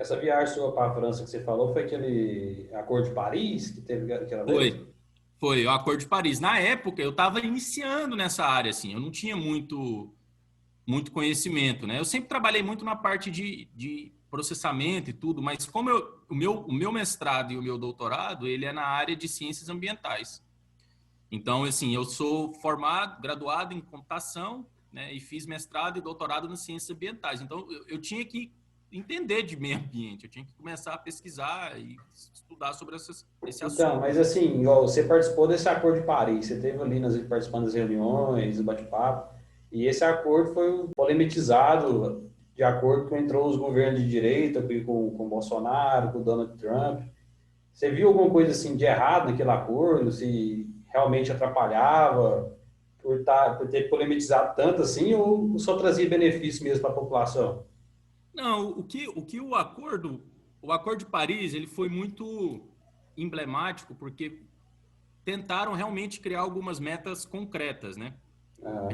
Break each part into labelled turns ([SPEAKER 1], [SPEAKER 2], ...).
[SPEAKER 1] Essa viagem sua para a França que você falou foi aquele Acordo de Paris que teve aquela vez?
[SPEAKER 2] Foi, foi o Acordo de Paris. Na época, eu estava iniciando nessa área, assim, eu não tinha muito conhecimento, né? Eu sempre trabalhei muito na parte de processamento e tudo, mas como o meu mestrado e o meu doutorado, ele é na área de ciências ambientais. Então, assim, eu sou formado, graduado em computação, né? E fiz mestrado e doutorado nas ciências ambientais. Então, eu tinha que entender de meio ambiente, eu tinha que começar a pesquisar e estudar sobre esse
[SPEAKER 1] Então,
[SPEAKER 2] assunto,
[SPEAKER 1] mas
[SPEAKER 2] né?
[SPEAKER 1] assim, igual você participou desse Acordo de Paris, você teve ali participando das reuniões, do bate-papo, e esse acordo foi polemizado de acordo com entrou os governos de direita, com o Bolsonaro, com o Donald Trump. Você viu alguma coisa assim de errado naquele acordo? Se realmente atrapalhava por ter polemizado tanto assim, ou só trazia benefício mesmo para a população?
[SPEAKER 2] Não, o que o Acordo de Paris, ele foi muito emblemático porque tentaram realmente criar algumas metas concretas, né?
[SPEAKER 1] Ah,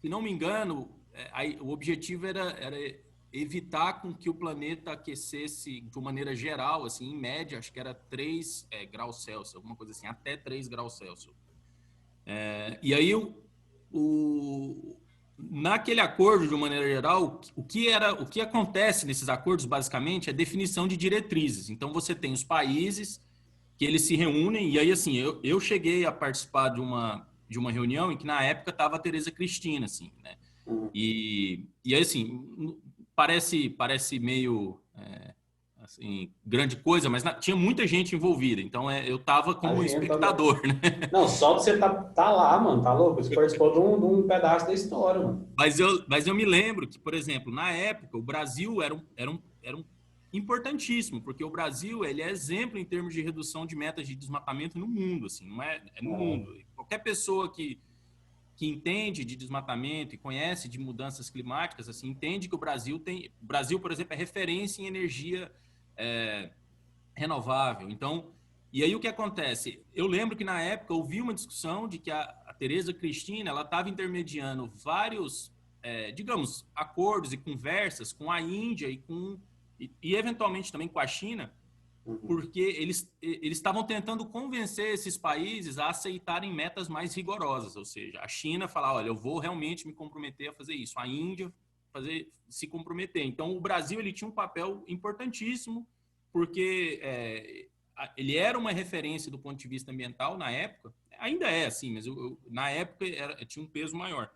[SPEAKER 2] Se não me engano, o objetivo era evitar com que o planeta aquecesse de uma maneira geral, assim, em média, acho que era 3 graus Celsius, alguma coisa assim, até 3 graus Celsius. E aí, o, naquele acordo, de uma maneira geral, o que acontece nesses acordos, basicamente, é definição de diretrizes. Então, você tem os países que eles se reúnem, e aí, assim, eu cheguei a participar de uma reunião em que, na época, estava a Tereza Cristina, assim, né?
[SPEAKER 1] hum.
[SPEAKER 2] E aí, assim, parece meio assim, grande coisa, mas tinha muita gente envolvida. Então, eu estava como
[SPEAKER 1] Imagina, tá louco.
[SPEAKER 2] espectador, né?
[SPEAKER 1] Não, só de você tá lá, mano, tá louco? Você participou de um pedaço da história, mano.
[SPEAKER 2] Mas eu me lembro que, por exemplo, na época, o Brasil era um importantíssimo, porque o Brasil ele é exemplo em termos de redução de metas de desmatamento no mundo, assim, não é no mundo. Qualquer pessoa que entende de desmatamento e conhece de mudanças climáticas, assim, entende que o Brasil, por exemplo, é referência em energia é, renovável. Então, e aí o que acontece? Eu lembro que na época houve uma discussão de que a Tereza Cristina ela estava intermediando vários, digamos, acordos e conversas com a Índia e eventualmente também com a China,
[SPEAKER 1] Uhum.
[SPEAKER 2] porque eles estavam tentando convencer esses países a aceitarem metas mais rigorosas, ou seja, a China falar, olha, eu vou realmente me comprometer a fazer isso, a Índia se comprometer. Então, o Brasil ele tinha um papel importantíssimo, porque ele era uma referência do ponto de vista ambiental na época, ainda é assim, mas na época tinha um peso maior.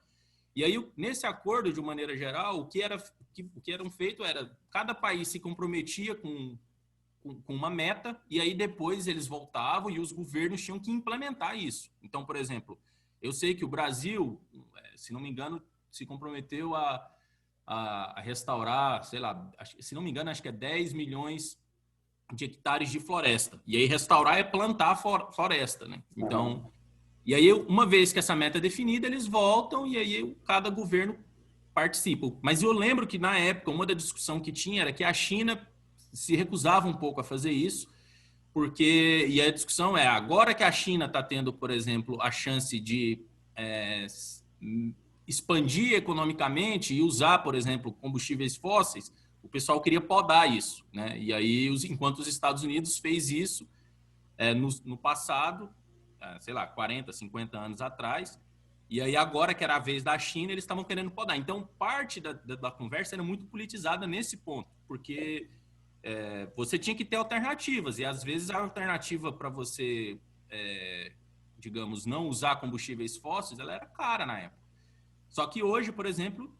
[SPEAKER 2] E aí, nesse acordo, de uma maneira geral, o que eram feito era cada país se comprometia com uma meta, e aí depois eles voltavam e os governos tinham que implementar isso. Então, por exemplo, eu sei que o Brasil, se não me engano, se comprometeu a restaurar, sei lá, se não me engano, acho que é 10 milhões de hectares de floresta. E aí restaurar é plantar floresta, né? Então,
[SPEAKER 1] Aham.
[SPEAKER 2] e aí uma vez que essa meta é definida, eles voltam e aí cada governo participa. Mas eu lembro que na época uma da discussão que tinha era que a China se recusava um pouco a fazer isso, porque e a discussão é agora que a China está tendo, por exemplo, a chance de é, expandir economicamente e usar, por exemplo, combustíveis fósseis, o pessoal queria podar isso, né? E aí, enquanto os Estados Unidos fez isso no passado, sei lá, 40, 50 anos atrás, e aí agora que era a vez da China, eles estavam querendo podar. Então, parte da conversa era muito politizada nesse ponto, porque você tinha que ter alternativas, e às vezes a alternativa para você, digamos, não usar combustíveis fósseis, ela era cara na época. Só que hoje, por exemplo,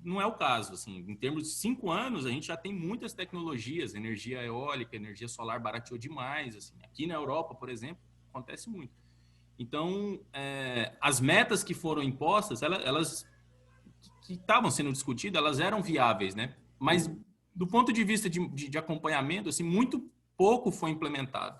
[SPEAKER 2] não é o caso. Assim, em termos de 5 anos, a gente já tem muitas tecnologias, energia eólica, energia solar barateou demais. Assim. Aqui na Europa, por exemplo, acontece muito. Então, as metas que foram impostas, elas que estavam sendo discutidas, elas eram viáveis, né? Mas
[SPEAKER 1] Uhum.
[SPEAKER 2] do ponto de vista de acompanhamento, assim, muito pouco foi implementado.